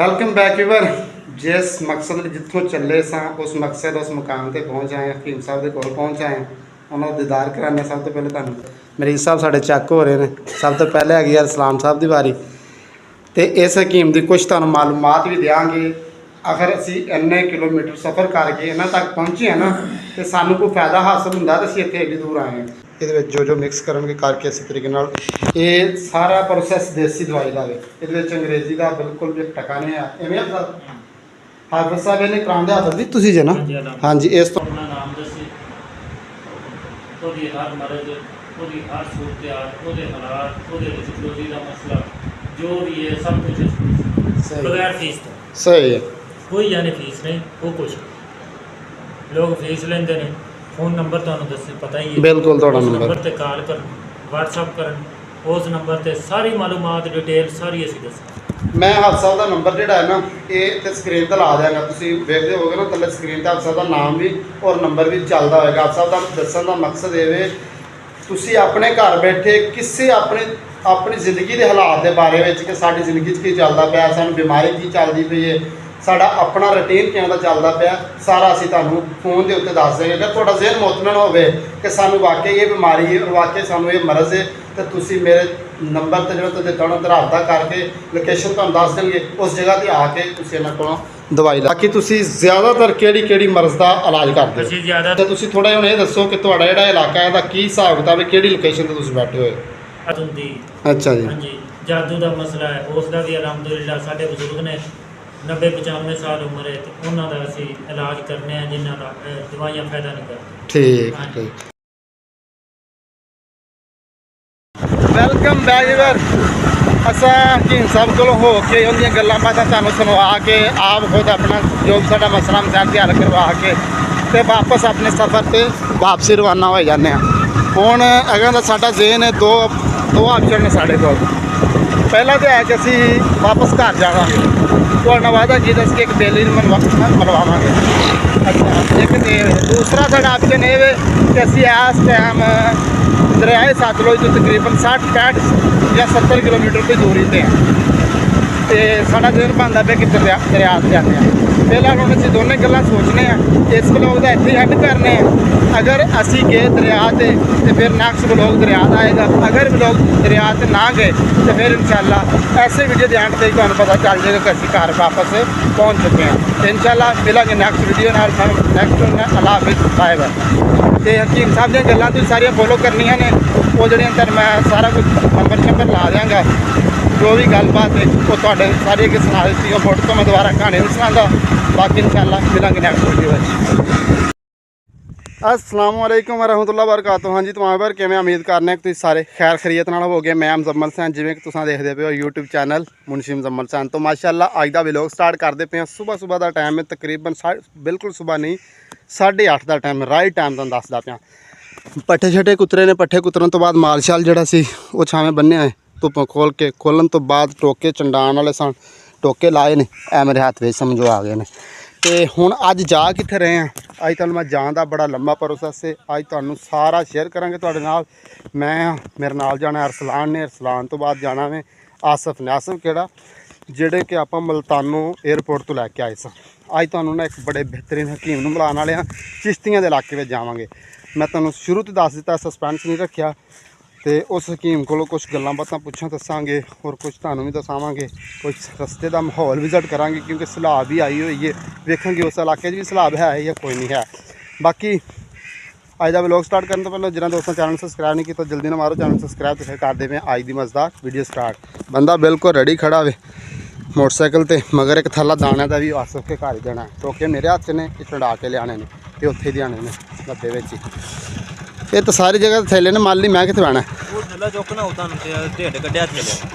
Welcome back viewer. जिस मकसद जितों चले सा उस मकसद उस मुकाम पर पहुँच आए। हकीम साहब के कोल पहुँच आए, उन्होंने दीदार कराने। सब तो पहले तुहानू मरीज़ साहब साढ़े चेक हो रहे हैं। सब तो पहले हैगी अरसलान साहब की वारी, तो इस हकीम की कुछ तुहानू मालूमात भी देंगे। अगर असी इन्ने किलोमीटर सफ़र करके इन्हों तक पहुँचे हैं ना, तो सानू कोई फायदा हासिल होंगे तो असी इतने एड्डी दूर आए हैं। ये जो मिक्स करके करके इस तरीके ये सारा प्रोसैस देसी दवाई का है। ये अंग्रेजी का बिल्कुल भी टका नहीं है। इवें हाफिज साहब इन्हें कराते हाफिज भी तुम जे ना? हाँ जी। इस तो सही है। कोई यानी फीस नहीं, वो कुछ लोग फीस लेंगे ने। फोन नंबर तो दस पता ही है, बिल्कुल उस नंबर पर कॉल कर, व्हाट्सअप कर, उस नंबर पर सारी मालूमात डिटेल सारी असी दस। मैं हाफिज साहब का नंबर जोड़ा है ना, ये स्क्रीन पर ला देंगे। तुम देखते होगे ना थले स्क्रीन पर हाफिज साहब का नाम भी और नंबर भी चलता होगा। हाफिज साहब का दसन का मकसद ये तुसी अपने घर बैठे किसी अपनी जिंदगी के हालात के बारे में कि साड़ी जिंदगी की चलता पाया, सानू बीमारी की चलती पई है, साडा अपना रूटीन किवें दा चलता पाया, सारा असीं तुहानू फोन के उत्ते दस देंगे। अगर तुहाडा ज़हन मुतमइन होवे कि सानू वाकई ये बीमारी है और वाकई सानू ये मरज़ है, तो तुसी मेरे नंबर पर जो दिता उन्होंने रब्ता करके लोकेशन तुहानू दस देंगे, उस जगह पर आके तुसी इन्हां कोलों दवाई बाकी तुसी ज़्यादातर किहड़ी मरज़ का इलाज करदे हो? ज़्यादा तो तुसी थोड़ा जिहा ये दसो कि तुहाडा जिहड़ा इलाका है की हिसाब किताब है, किहड़ी लोकेशन ते तुसी बैठे होए? अच्छा जी। हाँ जी, जादू का मसला है, उसका भी अलहमदुलिल्लाह साढ़े बजुर्ग ने 90-95 साल उम्र है, तो उन्होंने असी इलाज करने हैं जिन्हों का दवाइयाँ फायदा नहीं करती। ठीक ठीक। Welcome back viewer. असा हकीम साहब को हो के उनकी गल्लां बातां तुहानू सुनवा के आप खुद अपना जो साडा मसला मसाइल हल करवा के ते वापस अपने सफ़र पर वापसी रवाना हो जाते हैं। हुण अगर साडा ज़हन है दो ऑप्शन ने साढ़े को। पहला तो है कि असी वापस घर जावांगे, तुहाडे वादा की दस के एक बेली मलवावांगे। अच्छा, एक दूसरा साडा ऑप्शन ये कि असी इस टाइम दरियाए सतलुज तो तकरीबन 60-65 या 70 किलोमीटर की दूरी पर हैं। तो साडा ज़हन बनता पे कि दरिया से जाते हैं। फिलहाल हम असीं दोनों गल्लां सोचने हैं। इस ब्लॉग का इत्थे हैड करने हैं। अगर असी गए दरिया से तो फिर नेक्स्ट ब्लॉग दरिया का आएगा। अगर ब्लॉग दरिया से ना गए तो फिर इंशाल्लाह ऐसे वीडियो के एंड से तुहानू पता चल जाएगा कि असीं घर वापस पहुँच चुके हैं। तो इंशाल्लाह मिलांगे नेक्स्ट वीडियो नाल। नेक्स्ट अल्लाह हाफिज़, बाय बाय। तो हकीम साहब दी गल्लां तुसीं सारियां फॉलो करनियां ने, वो जड़ियां तुहानू मैं सारा कुछ नंबर ला देंगा। जो भी गलबात है वो तुहाडे सारी अगे सुना दी। फोटो तो मैं दोबारा कहानी नहीं सुनाता। बाकी इंशाल्लाह मिलांगे नेक्स्ट वीडियो में। अस्सलाम वालेकुम वरहमतुल्लाह वबरकातुहू। हाँ जी, तमाम बार किवें उम्मीद करने कि सारे खैर खैरियत नाल हो गए। मैं मुजम्मल सैन, जिवें कि तुसीं देखदे पे हो यूट्यूब चैनल मुंशी मुजम्मल सैन। तो माशाअल्लाह अज दा व्लॉग स्टार्ट करते पे। सुबह का टाइम है, तकरीबन बिल्कुल सुबह नहीं 8:30 का टाइम, राइट टाइम तुहानू दसदा पिया। पट्ठे छट्ठे कुतरे ने, पट्ठे कुतरन तो बाद माल शाल जिहड़ा सी वो छावें बन्निया है। धुप्पां खोलन तो बाद टोके चंडान वाले सन, टोके लाए ने, ऐ मेरे हाथ में समझो आ गए ने। तो हुण अज जा कित्थे रहे हैं, अज तुहानू मैं जान दा बड़ा लंबा प्रोसैस है। अज तुहानू सारा शेयर करांगे तुहाडे नाल। मैं मेरे नाल जाना अरसलान ने, अरसलान तो बाद जाना में आसफ ने। आसफ किहड़ा जिहड़े कि आपां मुल्तानों एयरपोर्ट तो लैके आए सन। अज तुहानू ना एक बड़े बेहतरीन हकीम नूं बुलाने वाले हां। चिश्तियां दे इलाके में जावांगे। मैं तुहानू शुरू तो दस दिता, सस्पेंस नहीं रखिया। तो उस हकीम को कुछ गल्लां बातां पुछां दसांगे और कुछ तुहानू भी दसावांगे। कुछ रस्ते का माहौल विजिट करांगे, क्योंकि सैलाब भी आई हुई है। वेखांगे उस इलाके भी सैलाब है या कोई नहीं है। बाकी अज का व्लॉग स्टार्ट करने तो पहले जिन्होंने दोस्तों चैनल सब्सक्राइब नहीं किया जल्दी ना मारो चैनल सब्सक्राइब। तो फिर कर देवें अज की मज़ेदार वीडियो स्टार्ट। बंदा बिल्कुल रेडी खड़ा हो मोटरसाइकिल ते, मगर एक थैला दाने का भी आसफ के घर ही देना है। टोके मेरे हथ ने छड़ा के लियाने ने, तो उत्थे ही आने ने डब्बे में ही। ये तो सारी जगह थैले ने, माली मैं कितने बहना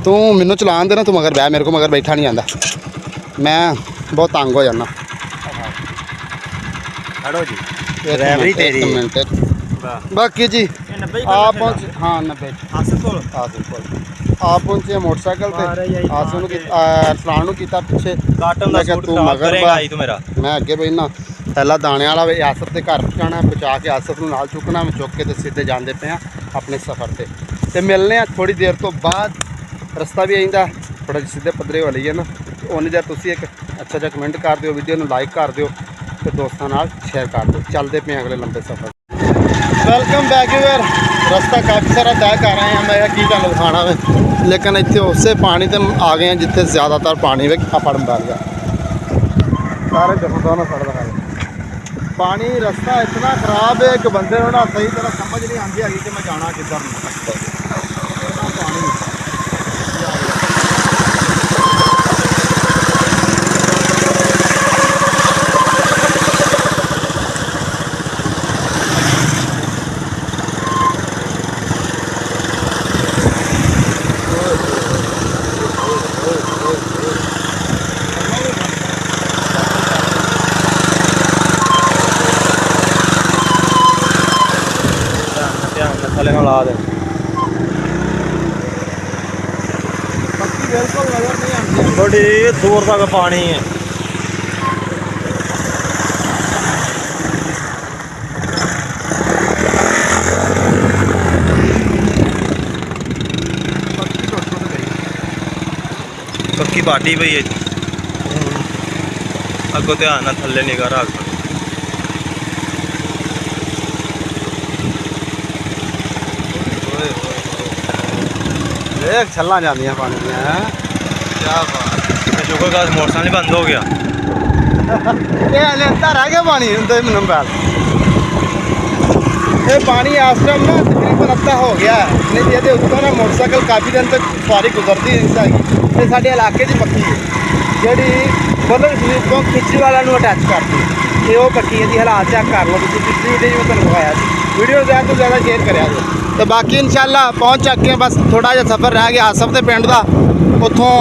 तू मैनू चलान देना। तू मगर बह, मेरे को मगर बैठा नहीं आता, मैं बहुत तंग हो जाना। बाकी जी आप पहुँचे, हाँ 90 आप पहुँचे मोटरसाइकिल से। अरसलान किया पिछे, तू मगर मैं अगे बहना। थैला दाने वाला वे आसफ के घर पहुँचाना, पहुँचा के आसफ को नाल चुकना। मैं चुक के तो सीधे जाते पे हैं अपने सफ़र से। मिलने थोड़ी देर तो बाद, रस्ता भी आइंदा थोड़ा सीधे पद्धरे वाली है ना, ਉਨੀ ਦੇਰ ਤੁਸੀਂ ਇੱਕ ਅੱਛਾ ਜਿਹਾ ਕਮੈਂਟ ਕਰ ਦਿਓ, ਵੀਡੀਓ ਨੂੰ ਲਾਈਕ ਕਰ ਦਿਓ ਤੇ ਦੋਸਤਾਂ ਨਾਲ ਸ਼ੇਅਰ ਕਰ ਦਿਓ। ਚੱਲਦੇ ਪਏ ਅਗਲੇ ਲੰਬੇ ਸਫ਼ਰ। Welcome back your. ਰਸਤਾ ਕਾਫੀ ਸਾਰਾ ਤੈਅ ਕਰ ਰਹੇ ਹਾਂ। ਮੈਂ ਕਿਹਾ ਕੀ ਤੁਹਾਨੂੰ ਦਿਖਾਣਾ ਵੇ, ਲੇਕਿਨ ਇੱਥੇ ਉਸੇ ਪਾਣੀ ਤੇ ਆ ਗਏ ਹਾਂ ਜਿੱਥੇ ਜ਼ਿਆਦਾਤਰ ਪਾਣੀ ਵੇ ਆ ਫੜਨ ਲੱਗ ਗਿਆ। ਸਾਰੇ ਦੇਖੋ ਦੋਨੋਂ ਫੜਦਾ ਹੈ ਪਾਣੀ। ਰਸਤਾ ਇਤਨਾ ਖਰਾਬ ਹੈ ਕਿ ਬੰਦੇ ਨੂੰ ਨਾ ਸਹੀ ਤਰ੍ਹਾਂ ਸਮਝ ਨਹੀਂ ਆਉਂਦੀ ਹੈਗੀ ਕਿ ਮੈਂ ਜਾਣਾ ਕਿੱਧਰ ਨੂੰ। ਇਤਨਾ ਪਾਣੀ ਥੱਲੇ ਨਾਲ ਲਾ ਦੇ। ਬਿਲਕੁਲ ਨਜ਼ਰ ਨਹੀਂ ਆਉਂਦੀ, ਬੜੀ ਦੂਰ ਤੱਕ ਪਾਣੀ ਹੈ। ਪੱਕੀ ਬਾਟੀ ਪਈ ਹੈ। ਅੱਗੋਂ ਧਿਆਨ ਨਾਲ ਥੱਲੇ ਨਿਗਾਹ ਰੱਖ। ਦੇਖ ਛੱਲਾਂ ਜਾਂਦੀਆਂ ਪਾਣੀ ਦੀਆਂ ਹੈ। ਕਿਆ ਬਾਤ। ਸ਼ੁਕਰ ਕਰ ਮੋਟਰਸਾਈਕਲ ਬੰਦ ਹੋ ਗਿਆ। ਇਹ ਹਲੇ ਅੱਧਾ ਰਹਿ ਗਿਆ ਪਾਣੀ ਹੁੰਦੇ ਮੈਨੂੰ ਬਾਅਦ। ਇਹ ਪਾਣੀ ਇਸ ਟਾਈਮ ਨਾ ਤਕਰੀਬਨ ਅੱਧਾ ਹੋ ਗਿਆ, ਨਹੀਂ ਤੇ ਇਹਦੇ ਉੱਤੋਂ ਨਾ ਮੋਟਰਸਾਈਕਲ ਕਾਫੀ ਦਿਨ ਤੱਕ ਸਵਾਰੀ ਗੁਜ਼ਰਦੀ ਨਹੀਂ ਸੀ। ਇਹ ਸਾਡੇ ਇਲਾਕੇ ਦੀ ਪੱਕੀ ਹੈ ਜਿਹੜੀ ਬਦਲ ਸ਼ਰੀਫ ਤੋਂ ਖਿੱਚੀ ਵਾਲਾ ਨੂੰ ਅਟੈਚ ਕਰਦੀ। ਇਹ ਉਹ ਪੱਕੀ ਹੈ ਦੀ ਹਾਲਾਤ ਚੈੱਕ ਕਰ ਲਓ ਤੁਸੀਂ। ਪਿਛਲੀ ਵੀਡੀਓ 'ਚ ਮੈਂ ਤੁਹਾਨੂੰ ਦਿਖਾਇਆ ਸੀ। ਵੀਡੀਓ ਜ਼ਿਆਦਾ ਤੋਂ ਜ਼ਿਆਦਾ ਸ਼ੇਅਰ ਕਰਿਆ ਜੀ। ਤੇ ਬਾਕੀ ਇਨਸ਼ਾਅੱਲਾ ਪਹੁੰਚ ਚੱਕੇ। ਬਸ ਥੋੜਾ ਜਿਹਾ ਸਫ਼ਰ ਰਹਿ ਗਿਆ ਆਸਫ ਦੇ ਪਿੰਡ ਦਾ। ਉੱਥੋਂ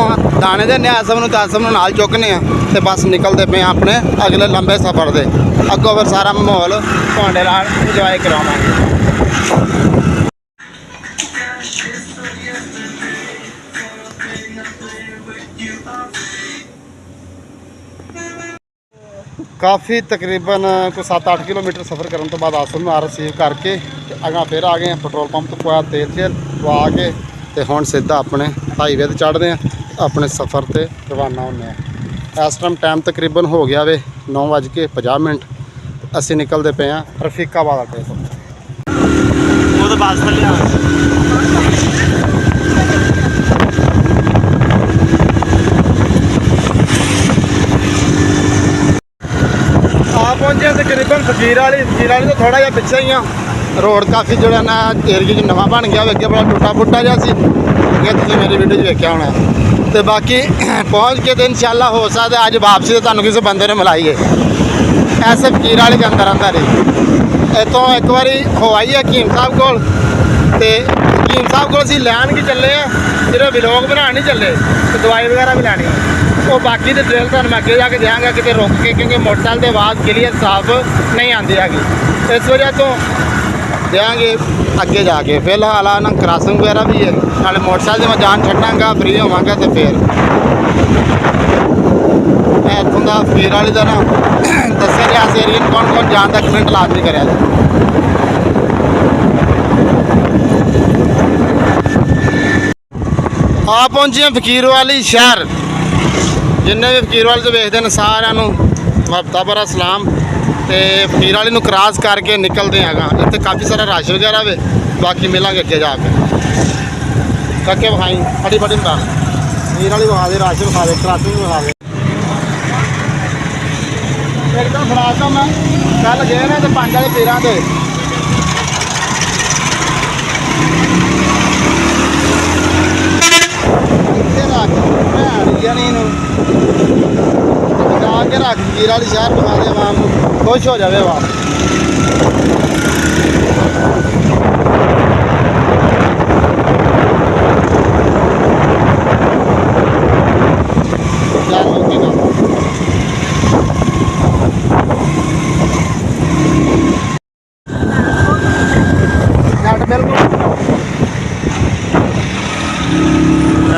ਦਾਣੇ ਦੇ ਆਸਫ ਨੂੰ ਤੇ ਆਸਫ ਨੂੰ ਨਾਲ ਚੁੱਕਨੇ ਆ ਤੇ ਬਸ ਨਿਕਲਦੇ ਪਏ ਆਪਣੇ ਅਗਲੇ ਲੰਬੇ ਸਫ਼ਰ ਦੇ। ਅੱਗੋਂ ਫਿਰ ਸਾਰਾ ਮਾਹੌਲ ਤੁਹਾਡੇ ਨਾਲ ਇੰਜੋਏ ਕਰਾਵਾਂਗੇ। ਕਾਫੀ ਤਕਰੀਬਨ ਕੋਈ 7-8 ਕਿਲੋਮੀਟਰ ਸਫ਼ਰ ਕਰਨ ਤੋਂ ਬਾਅਦ ਆਸਫ ਨੂੰ ਆ ਰਿਸੀਵ ਕਰਕੇ ਤੇ ਅਗਾਂ ਫਿਰ ਆ ਗਏ ਹਾਂ ਪੈਟਰੋਲ ਪੰਪ ਤੋਂ ਪਵਾ ਤੇਲ ਪਵਾ ਕੇ ਤੇ ਹੁਣ ਸਿੱਧਾ ਆਪਣੇ ਹਾਈਵੇ ਤੇ ਚੜ੍ਹਦੇ ਹਾਂ, ਆਪਣੇ ਸਫ਼ਰ ਤੇ ਰਵਾਨਾ ਹੁੰਦੇ ਹਾਂ। ਇਸ ਟਾਈਮ ਤਕਰੀਬਨ ਹੋ ਗਿਆ ਵੇ 9:50। ਅਸੀਂ ਨਿਕਲਦੇ ਪਏ ਹਾਂ ਰਫੀਕਾਬਾਦ ਅੱਡੇ ਤੋਂ। ਉਹ ਤਾਂ ਬੱਸ ਥੱਲੇ ਆ। ਪਹੁੰਚੇ ਤਕਰੀਬਨ ਫਕੀਰ ਵਾਲੀ ਤੋਂ ਥੋੜਾ ਜਿਹਾ ਪਿੱਛੇ ਹੀ ਆ। ਰੋਡ ਕਾਫੀ ਜਿਹੜਾ ਨਾ ਏਰੀਏ 'ਚ ਨਵਾਂ ਬਣ ਗਿਆ। ਅੱਗੇ ਬੜਾ ਟੁੱਟਾ ਫੁੱਟਾ ਜਿਹਾ ਸੀ, ਅੱਗੇ ਤੁਸੀਂ ਮੇਰੀ ਵੀਡੀਓ 'ਚ ਵੇਖਿਆ ਹੋਣਾ। ਤੇ ਬਾਕੀ ਪਹੁੰਚ ਕੇ ਤੇ ਇਨਸ਼ਾਅੱਲਾ ਹੋ ਸਕਦਾ ਅੱਜ ਵਾਪਸੀ ਤੇ ਤੁਹਾਨੂੰ ਕਿਸੇ ਬੰਦੇ ਨੇ ਮਿਲਾਈਏ ਐਸੇ ਫਕੀਰ ਵਾਲੇ ਦੇ ਅੰਦਰ ਇੱਥੋਂ ਇੱਕ ਵਾਰੀ ਹੋ ਆਈ ਹਕੀਮ ਸਾਹਿਬ ਕੋਲ। ਤੇ ਹਕੀਮ ਸਾਹਿਬ ਕੋਲ ਅਸੀਂ ਲੈਣ ਕੀ ਚੱਲੇ ਆ, ਸਿਰਫ ਵਲੌਗ ਬਣਾਉਣ ਨਹੀਂ ਚੱਲੇ ਤੇ ਦਵਾਈ ਵਗੈਰਾ ਵੀ ਲੈਣੀ। ਉਹ ਬਾਕੀ ਦੇ ਡਿਟੇਲ ਤੁਹਾਨੂੰ ਮੈਂ ਅੱਗੇ ਜਾ ਕੇ ਦਿਆਂਗਾ ਕਿਤੇ ਰੁਕ ਕੇ, ਕਿਉਂਕਿ ਮੋਟਰਸਾਈਕਲ ਦੇ ਆਵਾਜ਼ ਕਲੀਅਰ ਸਾਫ਼ ਨਹੀਂ ਆਉਂਦੀ ਹੈਗੀ। ਇਸ ਵਜ੍ਹਾ ਤੋਂ ਦਿਆਂਗੇ ਅੱਗੇ ਜਾ ਕੇ। ਫਿਲਹਾਲ ਨਾ ਕ੍ਰਾਸਿੰਗ ਵਗੈਰਾ ਵੀ ਹੈ, ਨਾਲੇ ਮੋਟਰਸਾਈਕਲ 'ਤੇ ਮੈਂ ਜਾਨ ਛੱਡਾਂਗਾ, ਫ੍ਰੀ ਹੋਵਾਂਗਾ ਤੇ ਫਿਰ ਮੈਂ ਇੱਥੋਂ ਦਾ ਫਕੀਰ ਵਾਲੀ ਦਾ ਨਾ ਦੱਸਿਆ ਰਿਹਾ ਇਸ ਏਰੀਏ ਨੂੰ ਕੌਣ ਜਾਣ ਦਾ ਕਮੈਂਟ ਲਾਜ਼ਮੀ ਕਰਿਆ ਜੀ। ਆ ਪਹੁੰਚੇ ਹਾਂ ਫਕੀਰ ਵਾਲੀ ਸ਼ਹਿਰ। ਜਿੰਨੇ ਵੀ ਫਕੀਰ ਵਾਲੀ ਤੋਂ ਵੇਖਦੇ ਨੇ ਸਾਰਿਆਂ ਨੂੰ ਹਫ਼ਤਾ ਭਰਾ ਸਲਾਮ। ਤੇ ਫਕੀਰ ਵਾਲੀ ਨੂੰ ਕ੍ਰਾਸ ਕਰਕੇ ਨਿਕਲਦੇ ਹੈਗਾ। ਇੱਥੇ ਕਾਫੀ ਸਾਰਾ ਰਸ਼ ਵਗੈਰਾ ਵੇ, ਬਾਕੀ ਮਿਲਾਂਗੇ ਅੱਗੇ ਜਾ ਕੇ। ਕਾਕੇ ਵਿਖਾਈ ਫੜੀ ਬਣਾ ਫਕੀਰ ਵਾਲੀ ਵਿਖਾ ਦੇ, ਰਸ਼ ਵਿਖਾ ਦੇ, ਕ੍ਰਾਸਿੰਗ ਵਿਖਾ ਦੇ। ਇੱਕਦਮ ਫੜਾਤਾ ਮੈਂ ਕੱਲ ਗਏ ਨੇ ਤੇ 5 ਵਾਲੇ ਪੀਰਾਂ ਤੇ ਜਾਣੀ ਨੂੰ ਜਾ ਕੇ ਰੱਖ ਫਕੀਰ ਵਾਲੀ ਸ਼ਹਿਰ ਵਿਖਾ ਦੇ ਆਵਾਮ ਨੂੰ, ਖੁਸ਼ ਹੋ ਜਾਵੇ ਆਵਾਮ।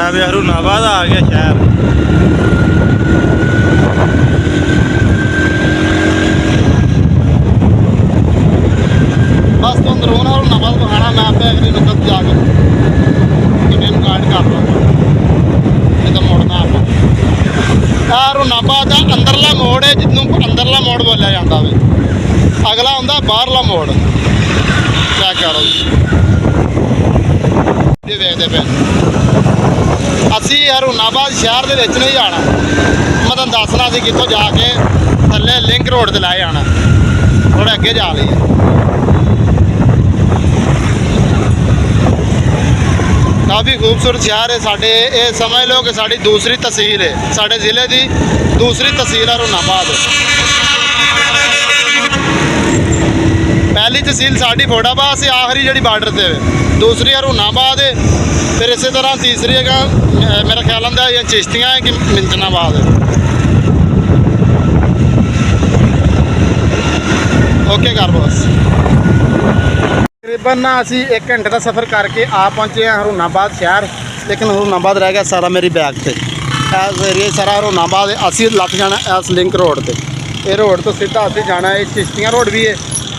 ਵੀ ਹਰੂਨਾਬਾਦ ਆ ਗਿਆ ਸ਼ਹਿਰ। ਬਸ ਆਹ ਰੂਨਾਬਾਦ ਦਾ ਅੰਦਰਲਾ ਮੋੜ ਹੈ, ਜਿਹਨੂੰ ਅੰਦਰਲਾ ਮੋੜ ਬੋਲਿਆ ਜਾਂਦਾ ਵੇ। ਅਗਲਾ ਹੁੰਦਾ ਬਾਹਰਲਾ ਮੋੜ। ਚੈੱਕ ਕਰੋ ਇਹ ਵੇਖਦੇ ਪਏ। ਅਸੀਂ ਰੂਨਾਬਾਦ ਸ਼ਹਿਰ ਦੇ ਵਿੱਚ ਨਹੀਂ ਜਾਣਾ, ਮੈਂ ਤੁਹਾਨੂੰ ਦੱਸਣਾ ਸੀ ਕਿੱਥੋਂ ਜਾ ਕੇ ਥੱਲੇ ਲਿੰਕ ਰੋਡ ਤੇ ਲੈ ਜਾਣਾ, ਥੋੜਾ ਅੱਗੇ ਜਾ ਲਈਏ। ਕਾਫੀ ਖੂਬਸੂਰਤ ਸ਼ਹਿਰ ਹੈ ਸਾਡੇ, ਇਹ ਸਮਝ ਲਓ ਕਿ ਸਾਡੀ ਦੂਸਰੀ ਤਹਿਸੀਲ ਹੈ, ਸਾਡੇ ਜ਼ਿਲ੍ਹੇ ਦੀ ਦੂਸਰੀ ਤਹਿਸੀਲ ਹੈ ਰੂਨਾਬਾਦ। ਪਹਿਲੀ ਤਹਿਸੀਲ ਸਾਡੀ ਫੋੜਾਬਾਦ ਸੀ, ਆਖਰੀ ਜਿਹੜੀ ਬਾਰਡਰ ਤੇ ਹੈ। ਦੂਸਰੀ ਹੈ ਰੂਨਾਬਾਦ ਹੈ, ਫਿਰ ਇਸੇ ਤਰ੍ਹਾਂ ਤੀਸਰੀ ਹੈਗਾ ਮੇਰਾ ਖਿਆਲ ਹੁੰਦਾ ਇਹ ਚਿਸ਼ਤੀਆਂ ਹੈ ਕਿ ਮਿੰਚਨਾਬਾਦ ਹੈ। ਓਕੇ ਕਰ ਬਸ। ਤਕਰੀਬਨ ਨਾ ਅਸੀਂ 1 ਘੰਟੇ ਦਾ ਸਫ਼ਰ ਕਰਕੇ ਆ ਪਹੁੰਚੇ ਹਾਂ ਰੂਨਾਬਾਦ ਸ਼ਹਿਰ, ਲੇਕਿਨ ਰੂਨਾਬਾਦ ਰਹਿ ਗਿਆ ਸਾਰਾ ਮੇਰੀ ਬੈਗ ਤੇ। ਇਸ ਏਰੀਏ ਸਾਰਾ ਰੂਨਾਬਾਦ ਅਸੀਂ ਲੱਗ ਜਾਣਾ ਇਸ ਲਿੰਕ ਰੋਡ ਤੇ। ਇਹ ਰੋਡ ਤੋਂ ਸਿੱਧਾ ਅਸੀਂ ਜਾਣਾ, ਇਹ ਚਿਸ਼ਤੀਆਂ ਰੋਡ ਵੀ ਹੈ,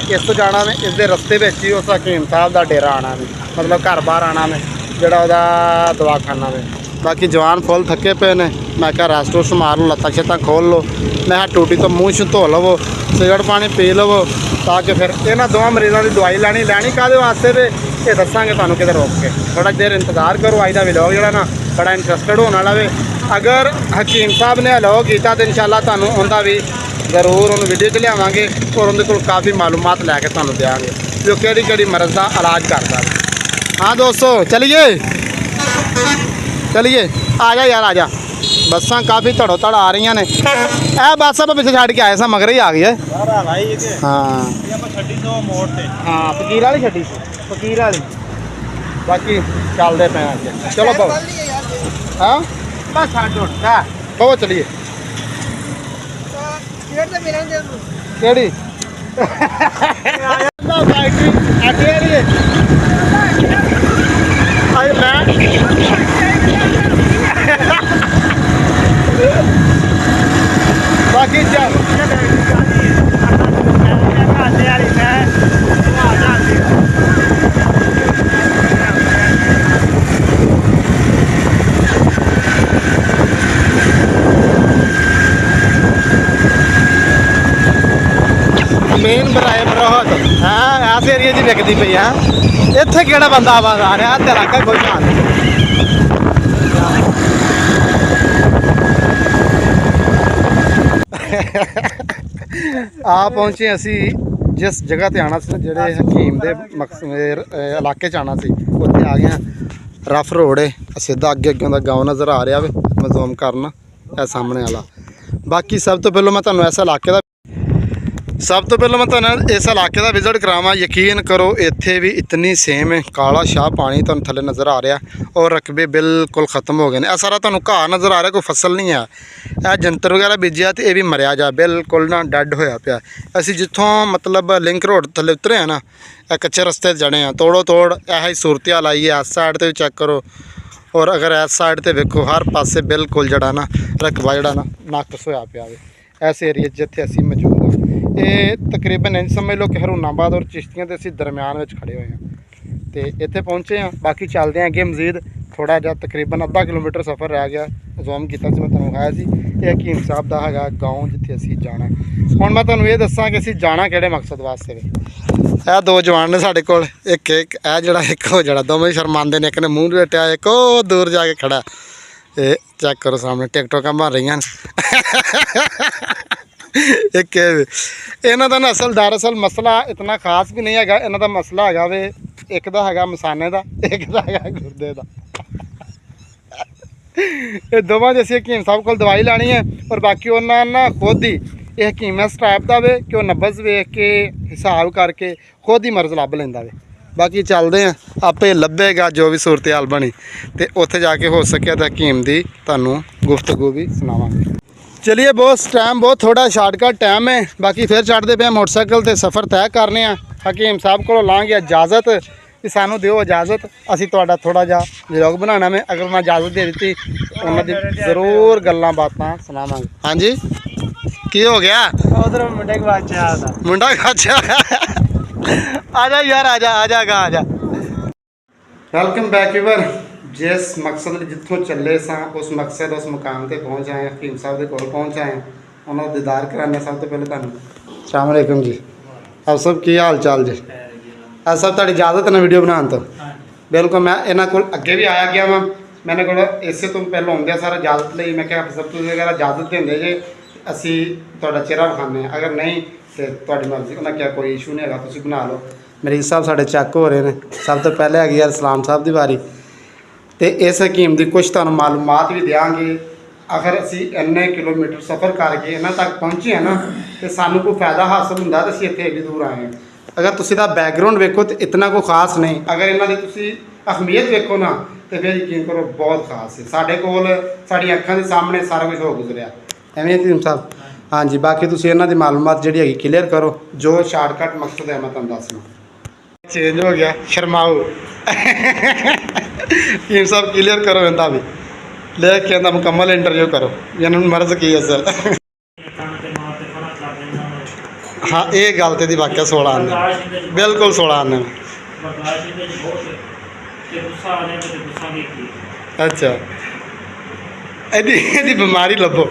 ਇਸ ਤੋਂ ਜਾਣਾ ਨੇ। ਇਸ ਦੇ ਰਸਤੇ ਵਿੱਚ ਹੀ ਉਸ ਹਕੀਮ ਸਾਹਿਬ ਦਾ ਡੇਰਾ ਆਉਣਾ ਨੇ, ਮਤਲਬ ਘਰ ਬਾਹਰ ਆਉਣਾ ਨੇ, ਜਿਹੜਾ ਉਹਦਾ ਦਵਾਖਾਨਾ ਵੇ। ਬਾਕੀ ਜਵਾਨ ਫੁੱਲ ਥੱਕੇ ਪਏ ਨੇ, ਮੈਂ ਕਿਹਾ ਰੈਸਟ ਰੂਸਟ ਮਾਰ ਲਓ, ਲੱਤਾਂ ਛੇਤਾਂ ਖੋਲ ਲਓ। ਮੈਂ ਕਿਹਾ ਟੂਟੀ ਤੋਂ ਮੂੰਹ ਛੂ ਧੋ ਲਵੋ, ਸਿਗਰਟ ਪਾਣੀ ਪੀ ਲਵੋ, ਤਾਂ ਕਿ ਫਿਰ ਇਹਨਾਂ ਦੋਵਾਂ ਮਰੀਜ਼ਾਂ ਦੀ ਦਵਾਈ ਲੈਣੀ ਕਾਹਦੇ ਵਾਸਤੇ ਵੇ ਇਹ ਦੱਸਾਂਗੇ ਤੁਹਾਨੂੰ ਕਿਤੇ ਰੋਕ ਕੇ। ਥੋੜਾ ਦੇਰ ਇੰਤਜ਼ਾਰ ਕਰੋ, ਅੱਜ ਦਾ ਵਲੌਗ ਜਿਹੜਾ ਨਾ ਬੜਾ ਇੰਟਰਸਟਡ ਹੋਣ ਵਾਲਾ ਵੇ। ਅਗਰ ਹਕੀਮ ਸਾਹਿਬ ਨੇ ਅਲਾਓ ਕੀਤਾ ਤਾਂ ਇਨਸ਼ਾਅੱਲਾ ਤੁਹਾਨੂੰ ਉਹਦਾ ਵੀ ਜ਼ਰੂਰ ਉਹਨੂੰ ਵੀਡੀਓ 'ਚ ਲਿਆਵਾਂਗੇ, ਔਰ ਉਹਦੇ ਕੋਲ ਕਾਫੀ ਮਾਲੂਮਾਤ ਲੈ ਕੇ ਤੁਹਾਨੂੰ ਦਿਆਂਗੇ ਜੋ ਕਿਹੜੀ ਮਰਜ਼ ਦਾ ਇਲਾਜ ਕਰਦਾ ਹੈ। हाँ दोस्तों चलिए आ जा यार, आ जा। ਬੱਸਾਂ ਕਾਫੀ ਧੜੋ ਧੜ ਆ ਰਹੀਆਂ ਨੇ। ਇਹ ਬੱਸ ਆਪਾਂ ਪਿੱਛੇ ਛੱਡ ਕੇ ਆਏ ਸਾਂ, ਮਗਰ ਹੀ ਆ ਗਈ ਹੈ। ਹਾਂ ਛੱਡੀ ਤੋਂ ਮੋੜ ਤੇ। ਹਾਂ ਫਕੀਰ ਵਾਲੀ ਛੱਡੀ, ਫਕੀਰ ਵਾਲੀ। ਬਾਕੀ ਚੱਲਦੇ ਪਏ ਅੱਗੇ, ਚਲੋ ਬਾਬਾ। ਹਾਂ ਬਸ ਛੱਡ ਉੱਠਦਾ ਬਾਬਾ, ਚਲੀਏ। ਕਿਹੜੀ ਫੈਕਟਰੀ ਅੱਗੇ ਵਾਲੀ ਹੈ? ਆਏ ਮੈਂ ਬਾਕੀ ਚੱਲ ਮੇਨ ਬਰਾਏ ਬਰੋਹਤ ਹਾਂ ਇਸ ਏਰੀਏ 'ਚ ਵਿਕਦੀ ਪਈ ਆ। ਇੱਥੇ ਕਿਹੜਾ ਬੰਦਾ ਆਵਾਜ਼ ਆ ਰਿਹਾ ਤੇਰਾ ਕਾ ਕੋਈ ਨਾ। ਆ ਪਹੁੰਚੇ ਅਸੀਂ ਜਿਸ ਜਗ੍ਹਾ ਤੇ ਆਣਾ ਸੀ, ਜਿਹੜੇ ਹਕੀਮ ਦੇ ਇਲਾਕੇ 'ਚ ਆਣਾ ਸੀ, ਉੱਥੇ ਆ ਗਏ। ਰਫ ਰੋਡ ਹੈ, ਸਿੱਧਾ ਅੱਗੇ ਦਾ ਗਾँव ਨਜ਼ਰ ਆ ਰਿਹਾ ਵੇ, ਮੈਂ ਜ਼ੂਮ ਕਰਨਾ ਇਹ ਸਾਹਮਣੇ ਵਾਲਾ। ਬਾਕੀ ਸਭ ਤੋਂ ਪਹਿਲਾਂ ਮੈਂ ਤੁਹਾਨੂੰ ਇਸ ਇਲਾਕੇ ਦਾ ਵਿਜ਼ਿਟ ਕਰਾਵਾਂ। ਯਕੀਨ ਕਰੋ ਇੱਥੇ ਵੀ ਇਤਨੀ ਸੇਮ ਹੈ, ਕਾਲਾ ਸ਼ਾਹ ਪਾਣੀ ਤੁਹਾਨੂੰ ਥੱਲੇ ਨਜ਼ਰ ਆ ਰਿਹਾ, ਔਰ ਰਕਬੇ ਬਿਲਕੁਲ ਖਤਮ ਹੋ ਗਏ ਨੇ। ਇਹ ਸਾਰਾ ਤੁਹਾਨੂੰ ਘਾਹ ਨਜ਼ਰ ਆ ਰਿਹਾ, ਕੋਈ ਫਸਲ ਨਹੀਂ ਹੈ। ਇਹ ਜੰਤਰ ਵਗੈਰਾ ਬੀਜਿਆ ਤੇ ਇਹ ਵੀ ਮਰਿਆ ਜਾ, ਬਿਲਕੁਲ ਨਾ ਡੈਡ ਹੋਇਆ ਪਿਆ। ਅਸੀਂ ਜਿੱਥੋਂ ਮਤਲਬ ਲਿੰਕ ਰੋਡ ਥੱਲੇ ਉਤਰੇ ਆ ਨਾ, ਇਹ ਕੱਚੇ ਰਸਤੇ 'ਤੇ ਜਣੇ ਆ, ਤੋੜੋ ਤੋੜ ਇਹੋ ਹੀ ਸੂਰਤ ਹਾਲ ਆਈ ਹੈ। ਇਸ ਸਾਈਡ 'ਤੇ ਵੀ ਚੈੱਕ ਕਰੋ, ਔਰ ਅਗਰ ਇਸ ਸਾਈਡ 'ਤੇ ਵੇਖੋ, ਹਰ ਪਾਸੇ ਬਿਲਕੁਲ ਜਿਹੜਾ ਨਾ ਰਕਬਾ ਜਿਹੜਾ ਨਾ ਨਾਕਸ ਹੋਇਆ ਪਿਆ ਵੇ ਇਸ ਏਰੀਏ 'ਚ ਜਿੱਥੇ ਅਸੀਂ ਮੌਜੂਦ ਹਾਂ। ਇਹ ਤਕਰੀਬਨ ਇੰਝ ਸਮਝ ਲਓ ਕਿ ਰੂਨਾਬਾਦ ਔਰ ਚਿਸ਼ਤੀਆਂ ਦੇ ਅਸੀਂ ਦਰਮਿਆਨ ਵਿੱਚ ਖੜੇ ਹੋਏ ਹਾਂ ਤੇ ਇੱਥੇ ਪਹੁੰਚੇ ਹਾਂ। ਬਾਕੀ ਚੱਲਦੇ ਹਾਂ ਅੱਗੇ ਮਜ਼ੀਦ, ਥੋੜਾ ਜਿਹਾ ਤਕਰੀਬਨ ਅੱਧਾ ਕਿਲੋਮੀਟਰ ਸਫ਼ਰ ਰਹਿ ਗਿਆ। ਜ਼ੂਮ ਕੀਤਾ ਸੀ, ਮੈਂ ਤੁਹਾਨੂੰ ਦਿਖਾਇਆ ਸੀ। ਇਹ ਹਕੀਮ ਸਾਹਿਬ ਦਾ ਹੈਗਾ ਗਾँव ਜਿੱਥੇ ਅਸੀਂ ਜਾਣਾ। ਹੁਣ ਮੈਂ ਤੁਹਾਨੂੰ ਇਹ ਦੱਸਾਂ ਕਿ ਅਸੀਂ ਜਾਣਾ ਕਿਹੜੇ ਮਕਸਦ ਵਾਸਤੇ ਵੇ। ਇਹ ਦੋ ਜਵਾਨ ਨੇ ਸਾਡੇ ਕੋਲ, ਇੱਕ ਇਹ ਜਿਹੜਾ ਇੱਕ ਉਹ ਜਿਹੜਾ, ਦੋਵੇਂ ਸ਼ਰਮਾਉਂਦੇ ਨੇ। ਇੱਕ ਨੇ ਮੂੰਹ ਲਪੇਟਿਆ, ਇੱਕ ਉਹ ਦੂਰ ਜਾ ਕੇ ਖੜਾ। ਇਹ ਚੈੱਕ ਕਰੋ ਸਾਹਮਣੇ ਟਿਕਟੋਕਾਂ ਬਣ ਰਹੀਆਂ ਨੇ। ਇੱਕ ਇਹਨਾਂ ਦਾ ਨਾ ਦਰਅਸਲ ਮਸਲਾ ਇਤਨਾ ਖਾਸ ਵੀ ਨਹੀਂ ਹੈਗਾ। ਇਹਨਾਂ ਦਾ ਮਸਲਾ ਹੈਗਾ ਵੇ, ਇੱਕ ਦਾ ਹੈਗਾ ਮਸਾਨੇ ਦਾ, ਇੱਕ ਦਾ ਹੈਗਾ ਗੁਰਦੇ ਦਾ। ਇਹ ਦੋਵਾਂ ਦੇ ਅਸੀਂ ਹਕੀਮ ਸਾਹਿਬ ਕੋਲ ਦਵਾਈ ਲੈਣੀ ਹੈ, ਔਰ ਬਾਕੀ ਉਹਨਾਂ ਨਾ ਖੁਦ ਹੀ ਇਹ ਹਕੀਮ ਇਸ ਟਾਈਪ ਦਾ ਵੇ ਕਿ ਉਹ ਨਬਜ਼ ਵੇਖ ਕੇ ਹਿਸਾਬ ਕਰਕੇ ਖੁਦ ਹੀ ਮਰਜ਼ ਲੱਭ ਲੈਂਦਾ ਵੇ। ਬਾਕੀ ਚੱਲਦੇ ਹਾਂ, ਆਪੇ ਲੱਭੇਗਾ ਜੋ ਵੀ ਸੂਰਤ ਹਾਲ ਬਣੀ, ਤੇ ਉੱਥੇ ਜਾ ਕੇ ਹੋ ਸਕਿਆ ਤਾਂ ਹਕੀਮ ਦੀ ਤੁਹਾਨੂੰ ਗੁਫ਼ਤਗੂ ਵੀ ਸੁਣਾਵਾਂਗੇ। चलिए बॉस, टाइम बहुत थोड़ा शार्टकट टाइम है। बाकी फिर चढ़ते पे मोटरसाइकिल ते सफ़र तय करने। हकीम साहब को लाँगे इजाज़त कि सानू दिओ इजाज़त, असी तुहाडा थोड़ा जा व्लॉग बनाना में। अगर मैं इजाज़त दे दी उन्होंने जरूर गल्लां बातां सुनावांगे। हाँ जी की हो गया? उधर मुंडे का बच्चा आता, मुंडा का बच्चा। आजा यार, आजा आजा गा आजा। Welcome back viewer. ਜਿਸ ਮਕਸਦ ਲਈ ਜਿੱਥੋਂ ਚੱਲੇ ਸਾਂ ਉਸ ਮਕਸਦ ਉਸ ਮੁਕਾਮ ਤੇ ਪਹੁੰਚ ਆਏ ਹਾਂ, ਹਕੀਮ ਸਾਹਿਬ ਦੇ ਕੋਲ ਪਹੁੰਚ ਆਏ ਹਾਂ। ਉਹਨਾਂ ਦਾ ਦੀਦਾਰ ਕਰਾਉਣਾ ਸਭ ਤੋਂ ਪਹਿਲੇ ਤੁਹਾਨੂੰ। ਅਸਲਾਮ ਵਾਲੇਕੁਮ ਜੀ। ਆਪ ਸਭ ਕੀ ਹਾਲ ਚਾਲ ਜੀ? ਆਪ ਸਭ ਤੁਹਾਡੀ ਇਜਾਜ਼ਤ ਨਾਲ ਵੀਡੀਓ ਬਣਾਉਣ ਤੋਂ? ਬਿਲਕੁਲ। ਮੈਂ ਇਹਨਾਂ ਕੋਲ ਅੱਗੇ ਵੀ ਆਇਆ ਗਿਆ ਵਾਂ, ਮੈਂ ਇਹਨਾਂ ਕੋਲ ਇਸੇ ਤੋਂ ਪਹਿਲਾਂ ਆਉਂਦਿਆਂ ਸਾਰਾ ਇਜਾਜ਼ਤ ਲਈ ਮੈਂ ਕਿਹਾ ਸਭ ਤੋਂ ਵਗੈਰਾ ਇਜਾਜ਼ਤ ਦਿੰਦੇ ਜੇ ਅਸੀਂ ਤੁਹਾਡਾ ਚਿਹਰਾ ਵਿਖਾਉਂਦੇ ਹਾਂ, ਅਗਰ ਨਹੀਂ ਤੇ ਤੁਹਾਡੀ ਮਰਜ਼ੀ। ਉਹਨਾਂ ਕਿਹਾ ਕੋਈ ਇਸ਼ੂ ਨਹੀਂ ਹੈਗਾ, ਤੁਸੀਂ ਬਣਾ ਲਓ। ਮਰੀਜ਼ ਸਾਹਿਬ ਸਾਡੇ ਚੈੱਕ ਹੋ ਰਹੇ ਨੇ। ਸਭ ਤੋਂ ਪਹਿਲੇ ਹੈਗੀ ਆ ਸਲਾਮ ਸਾਹਿਬ ਦੀ ਵਾਰੀ, ਤੇ ਇਸ ਹਕੀਮ ਦੀ ਕੁਛ ਤੁਹਾਨੂੰ ਮਾਲੂਮਾਤ ਵੀ ਦਿਆਂਗੇ। ਅਗਰ ਅਸੀਂ ਇੰਨੇ ਕਿਲੋਮੀਟਰ ਸਫ਼ਰ ਕਰਕੇ ਇਹਨਾਂ ਤੱਕ ਪਹੁੰਚੇ ਹਾਂ ਨਾ, ਤੇ ਸਾਨੂੰ ਕੋਈ ਫਾਇਦਾ ਹਾਸਲ ਹੁੰਦਾ ਤਾਂ ਅਸੀਂ ਇੱਥੇ ਐਡੀ ਦੂਰ ਆਏ ਹਾਂ। ਅਗਰ ਤੁਸੀਂ ਦਾ ਬੈਕਗਰਾਉਂਡ ਵੇਖੋ ਤਾਂ ਇਤਨਾ ਕੋਈ ਖਾਸ ਨਹੀਂ, ਅਗਰ ਇਹਨਾਂ ਦੀ ਤੁਸੀਂ ਅਹਿਮੀਅਤ ਵੇਖੋ ਨਾ ਤੇ ਫਿਰ ਯਕੀਨ ਕਰੋ ਬਹੁਤ ਖਾਸ ਹੈ। ਸਾਡੇ ਕੋਲ ਸਾਡੀਆਂ ਅੱਖਾਂ ਦੇ ਸਾਹਮਣੇ ਸਾਰਾ ਕੁਝ ਹੋ ਗੁਜ਼ਰਿਆ। ਐਵੇਂ ਹਕੀਮ ਸਾਹਿਬ? ਹਾਂਜੀ। ਬਾਕੀ ਤੁਸੀਂ ਇਹਨਾਂ ਦੀ ਮਾਲੂਮਾਤ ਜਿਹੜੀ ਹੈਗੀ ਕਲੀਅਰ ਕਰੋ, ਜੋ ਸ਼ਾਰਟਕਟ ਮਕਸਦ ਹੈ ਮੈਂ ਤੁਹਾਨੂੰ ਦੱਸਣਾ। ਚੇਂਜ ਹੋ ਗਿਆ, ਸ਼ਰਮਾਓ। ਹਕੀਮ ਸਾਹਿਬ ਕਲੀਅਰ ਕਰੋ, ਇਹਦਾ ਵੀ ਲੈ ਕੇ ਆਂਦਾ ਮੁਕੰਮਲ ਇੰਟਰਵਿਊ ਕਰੋ, ਇਹਨਾਂ ਨੂੰ ਮਰਜ਼ ਕੀ ਹੈ ਸਰ। ਹਾਂ, ਇਹ ਗੱਲ ਤੇ ਦੀ ਵਾਕਿਆ 16 ਆਨੇ, ਬਿਲਕੁਲ 16 ਆਨੇ। ਅੱਛਾ, ਇਹਦੀ ਬਿਮਾਰੀ ਲੱਭੋ।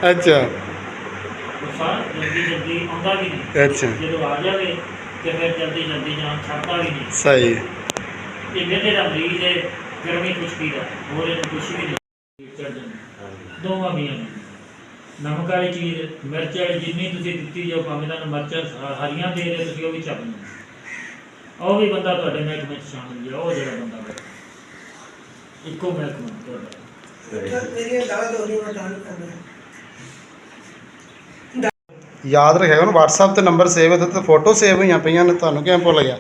ਅੱਛਾ ਅੱਛਾ, ਸਹੀ। ਨਮਕ ਵਾਲੀ ਚੀਜ਼, ਮਿਰਚ ਵਾਲੀ ਜਿੰਨੀ ਤੁਸੀਂ ਦਿੱਤੀ ਜਾਓ, ਭਾਵੇਂ ਤੁਹਾਨੂੰ ਮਿਰਚਾਂ ਹਰੀਆਂ ਦੇ ਰਹੇ ਤੁਸੀਂ ਉਹ ਵੀ ਚੱਪਣੀ। ਉਹ ਵੀ ਬੰਦਾ ਤੁਹਾਡੇ ਮਹਿਕਮੇ 'ਚ ਸ਼ਾਮਿਲ ਹੈ। ਉਹ ਜਿਹੜਾ ਬੰਦਾ ਇੱਕੋ ਮਹਿਕਮਾ ਤੁਹਾਡਾ। ਯਾਦ ਰੱਖਿਆ ਨਾ, WhatsApp ਤੇ ਨੰਬਰ ਸੇਵ ਹੈ ਤੇ ਫੋਟੋ ਸੇਵ ਹੋਈਆਂ ਪਈਆਂ ਨੇ, ਤੁਹਾਨੂੰ ਕਿਵੇਂ ਭੁੱਲ ਗਿਆ?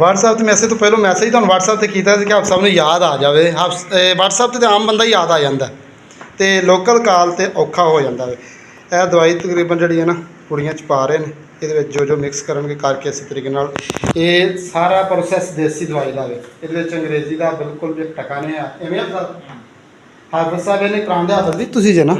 WhatsApp ਤੇ ਮੈਸੇਜ ਤੋਂ ਪਹਿਲਾਂ ਮੈਸੇਜ ਤੁਹਾਨੂੰ WhatsApp ਤੇ ਕੀਤਾ ਸੀ ਕਿ ਆਪ ਸਭ ਨੂੰ ਯਾਦ ਆ ਜਾਵੇ। WhatsApp ਤੇ ਆਮ ਬੰਦਾ ਯਾਦ ਆ ਜਾਂਦਾ, ਤੇ ਲੋਕਲ ਕਾਲ ਤੇ ਔਖਾ ਹੋ ਜਾਂਦਾ ਵੇ। ਇਹ ਦਵਾਈ ਤਕਰੀਬਨ ਜਿਹੜੀ ਹੈ ਨਾ ਕੁੜੀਆਂ 'ਚ ਪਾ ਰਹੇ ਨੇ, ਇਹਦੇ ਵਿੱਚ ਜੋ ਮਿਕਸ ਕਰਨਗੇ ਕਰਕੇ ਇਸੇ ਤਰੀਕੇ ਨਾਲ। ਇਹ ਸਾਰਾ ਪ੍ਰੋਸੈਸ ਦੇਸੀ ਦਵਾਈ ਦਾ ਵੇ, ਇਹਦੇ ਵਿੱਚ ਅੰਗਰੇਜ਼ੀ ਦਾ ਬਿਲਕੁਲ ਵੀ ਟਕਾ ਨਹੀਂ ਆ। ਇਵੇਂ ਹਾਫਿਜ਼ ਸਾਹਿਬ ਇਹਨੇ ਕਰਾਉਂਦੇ, ਹਾਫਿਜ਼ ਵੀ ਤੁਸੀਂ ਜੇ ਨਾ?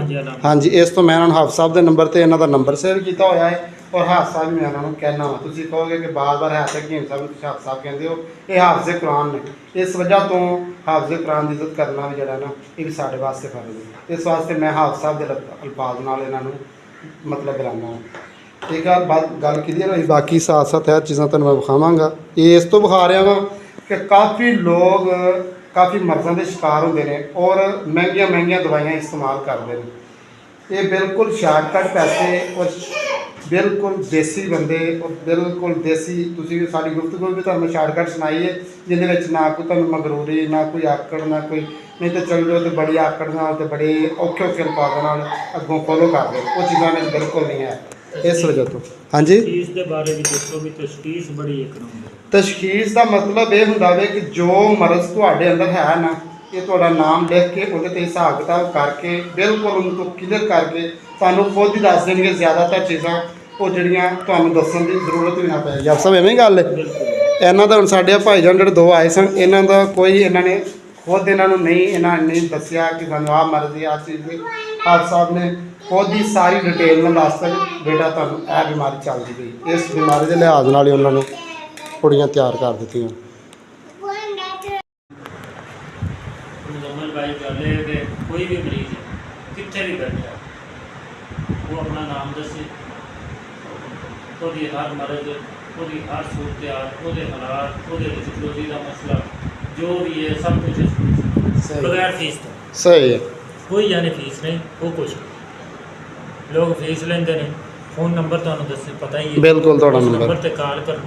ਹਾਂਜੀ। ਇਸ ਤੋਂ ਮੈਂ ਇਹਨਾਂ ਨੂੰ ਹਾਫਿਜ਼ ਸਾਹਿਬ ਦੇ ਨੰਬਰ ਤੇ ਇਹਨਾਂ ਦਾ ਨੰਬਰ ਸੇਵ ਕੀਤਾ ਹੋਇਆ ਹੈ, ਔਰ ਹਾਫਿਜ਼ ਸਾਹਿਬ ਵੀ ਮੈਂ ਇਹਨਾਂ ਨੂੰ ਕਹਿਣਾ ਵਾ। ਤੁਸੀਂ ਕਹੋਗੇ ਕਿ ਬਾਰ-ਬਾਰ ਹੈ ਤਾਂ ਹਕੀਮ ਸਾਹਿਬ ਨੂੰ ਤੁਸੀਂ ਹਾਫਿਜ਼ ਸਾਹਿਬ ਕਹਿੰਦੇ ਹੋ, ਇਹ ਹਾਫਿਜ਼ ਕੁਰਾਨ ਨੇ। ਇਸ ਵਜ੍ਹਾ ਤੋਂ ਹਾਫਿਜ਼ ਕੁਰਾਨ ਦੀ ਇੱਜ਼ਤ ਕਰਨਾ ਵੀ ਜਿਹੜਾ ਨਾ, ਇਹ ਵੀ ਸਾਡੇ ਵਾਸਤੇ ਫਰਜ਼ ਹੈ। ਇਸ ਵਾਸਤੇ ਮੈਂ ਹਾਫਿਜ਼ ਸਾਹਿਬ ਦੇ ਅਲਫਾਜ਼ ਨਾਲ ਇਹਨਾਂ ਨੂੰ ਮਤਲਬ ਬੁਲਾਉਂਦਾ। ਠੀਕ ਆ, ਗੱਲ ਕਲੀਅਰ ਹੋਈ। ਬਾਕੀ ਸਾਥ ਸਾਥ ਇਹ ਚੀਜ਼ਾਂ ਤੁਹਾਨੂੰ ਮੈਂ ਵਿਖਾਵਾਂਗਾ। ਇਹ ਇਸ ਤੋਂ ਵਿਖਾ ਰਿਹਾ ਵਾਂ ਕਿ ਕਾਫੀ ਲੋਕ ਕਾਫੀ ਮਰਜ਼ਾਂ ਦੇ ਸ਼ਿਕਾਰ ਹੁੰਦੇ ਨੇ ਔਰ ਮਹਿੰਗੀਆਂ ਦਵਾਈਆਂ ਇਸਤੇਮਾਲ ਕਰਦੇ ਨੇ। ਇਹ ਬਿਲਕੁਲ ਸ਼ਾਰਟਕਟ ਪੈਸੇ ਔਰ ਬਿਲਕੁਲ ਦੇਸੀ ਬੰਦੇ ਔਰ ਬਿਲਕੁਲ ਦੇਸੀ। ਤੁਸੀਂ ਸਾਡੀ ਗੁਫ਼ਤਗੂ ਵੀ ਤੁਹਾਨੂੰ ਸ਼ਾਰਟਕਟ ਸੁਣਾਈ ਹੈ, ਜਿਹਦੇ ਵਿੱਚ ਨਾ ਕੋਈ ਤੁਹਾਨੂੰ ਮਗਰੂਰੀ, ਨਾ ਕੋਈ ਆਕੜ, ਨਾ ਕੋਈ ਨਹੀਂ ਤਾਂ ਚੱਲ ਜਾਓ ਤੇ ਬੜੀ ਆਕੜ ਨਾਲ ਤੇ ਬੜੇ ਔਖੇ ਅਲਫਾਜ਼ਾਂ ਨਾਲ ਅੱਗੋਂ ਫੋਲੋ ਕਰਦੇ। ਉਹ ਚੀਜ਼ਾਂ ਵਿੱਚ ਬਿਲਕੁਲ ਨਹੀਂ ਹੈ। ਇਸ ਵਜ੍ਹਾ ਤੋਂ ਹਾਂਜੀ ਤਸ਼ਖੀਸ ਦੇ ਬਾਰੇ ਵੀ ਦੱਸੋ ਵੀ ਤਸ਼ਖੀਸ ਬੜੀ ਇੱਕ ਨੰਬਰ। ਤਸ਼ਖੀਸ ਦਾ ਮਤਲਬ ਇਹ ਹੁੰਦਾ ਵੇ ਕਿ ਜੋ ਮਰਜ਼ ਤੁਹਾਡੇ ਅੰਦਰ ਹੈ ਨਾ, ਇਹ ਤੁਹਾਡਾ ਨਾਮ ਲਿਖ ਕੇ ਉਹਦੇ ਤੇ ਹਿਸਾਬ ਕਿਤਾਬ ਕਰਕੇ ਬਿਲਕੁਲ ਉਹਨੂੰ ਤੋਂ ਕਲੀਅਰ ਕਰਕੇ ਤੁਹਾਨੂੰ ਖੁਦ ਹੀ ਦੱਸ ਦੇਣਗੇ। ਜ਼ਿਆਦਾਤਰ ਚੀਜ਼ਾਂ ਉਹ ਜਿਹੜੀਆਂ ਤੁਹਾਨੂੰ ਦੱਸਣ ਦੀ ਜ਼ਰੂਰਤ ਵੀ ਨਾ ਪਏ। ਜਦ ਸਭ ਐਵੇਂ ਗੱਲ ਹੈ। ਇਹਨਾਂ ਦਾ ਹੁਣ ਸਾਡੇ ਭਾਈਜਾਨ ਜਿਹੜੇ ਦੋ ਆਏ ਸਨ, ਇਹਨਾਂ ਦਾ ਕੋਈ ਇਹਨਾਂ ਨੇ ਖੁਦ ਇਹਨਾਂ ਨੂੰ ਨਹੀਂ ਦੱਸਿਆ ਕਿ ਸਾਨੂੰ ਆਹ ਮਰਜ਼ੀ ਆਹ ਚੀਜ਼ ਦੀ। ਆਪ ਸਾਹਿਬ ਨੇ ਖੁਦ ਹੀ ਸਾਰੀ ਡਿਟੇਲ ਨਾਲ ਦੱਸਤਾ ਕਿ ਬੇਟਾ ਤੁਹਾਨੂੰ ਇਹ ਬਿਮਾਰੀ ਚੱਲਦੀ ਪਈ। ਇਸ ਬਿਮਾਰੀ ਦੇ ਲਿਹਾਜ਼ ਨਾਲ ਹੀ ਉਹਨਾਂ ਨੂੰ ਕੁੜੀਆਂ ਤਿਆਰ ਕਰ ਦਿੱਤੀਆਂ। ਮੁਕੰਮਲ ਬਾਈ ਗੱਲ ਇਹ ਕਿ ਕੋਈ ਵੀ ਮਰੀਜ਼ ਕਿੱਥੇ ਵੀ ਬੈਠਾ ਉਹ ਆਪਣਾ ਨਾਮ ਦੱਸੇ, ਉਹਦੀ ਹਰ ਮਰਜ਼, ਉਹਦੀ ਹਰ ਸੂਰਤ, ਉਹਦੇ ਹਾਲਾਤ, ਉਹਦੇ ਵਿੱਚ ਰੋਜ਼ੀ ਦਾ ਮਸਲਾ ਜੋ ਵੀ ਹੈ ਸਭ ਕੁਝ ਬਗੈਰ ਫੀਸ ਤੋਂ। ਸਹੀ ਹੈ। ਕੋਈ ਯਾਨੀ ਫੀਸ ਨਹੀਂ, ਉਹ ਕੁਛ ਲੋਕ ਫੀਸ ਲੈਂਦੇ ਨੇ। ਫੋਨ ਨੰਬਰ ਤੁਹਾਨੂੰ ਦੱਸੇ ਪਤਾ ਹੀ ਹੈ, ਬਿਲਕੁਲ ਤੁਹਾਡਾ ਉਸ ਨੰਬਰ ਨੰਬਰ ਤੇ ਕਾਲ ਕਰਨ,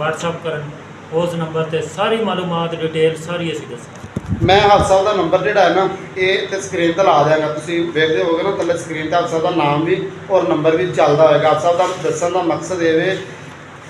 WhatsApp ਕਰਨ, ਉਸ ਨੰਬਰ ਤੇ ਸਾਰੀ ਮਾਲੂਮਾਤ ਡਿਟੇਲ ਸਾਰੀ ਅਸੀਂ ਦੱਸਾਂਗੇ। ਮੈਂ ਹਾਫਿਜ਼ ਸਾਹਿਬ ਦਾ ਨੰਬਰ ਜਿਹੜਾ ਹੈ ਨਾ, ਇਹ ਤੇ ਸਕਰੀਨ ਤੇ ਲਾ ਦਿਆਂਗਾ। ਤੁਸੀਂ ਵੇਖਦੇ ਹੋਗੇ ਨਾ ਥੱਲੇ ਸਕਰੀਨ ਤੇ ਹਾਫਿਜ਼ ਸਾਹਿਬ ਦਾ ਨਾਮ ਵੀ ਔਰ ਨੰਬਰ ਵੀ ਚੱਲਦਾ ਹੋਏਗਾ। ਹਾਫਿਜ਼ ਸਾਹਿਬ ਦਾ ਦੱਸਣ ਦਾ ਮਕਸਦ ਇਹ ਵੇ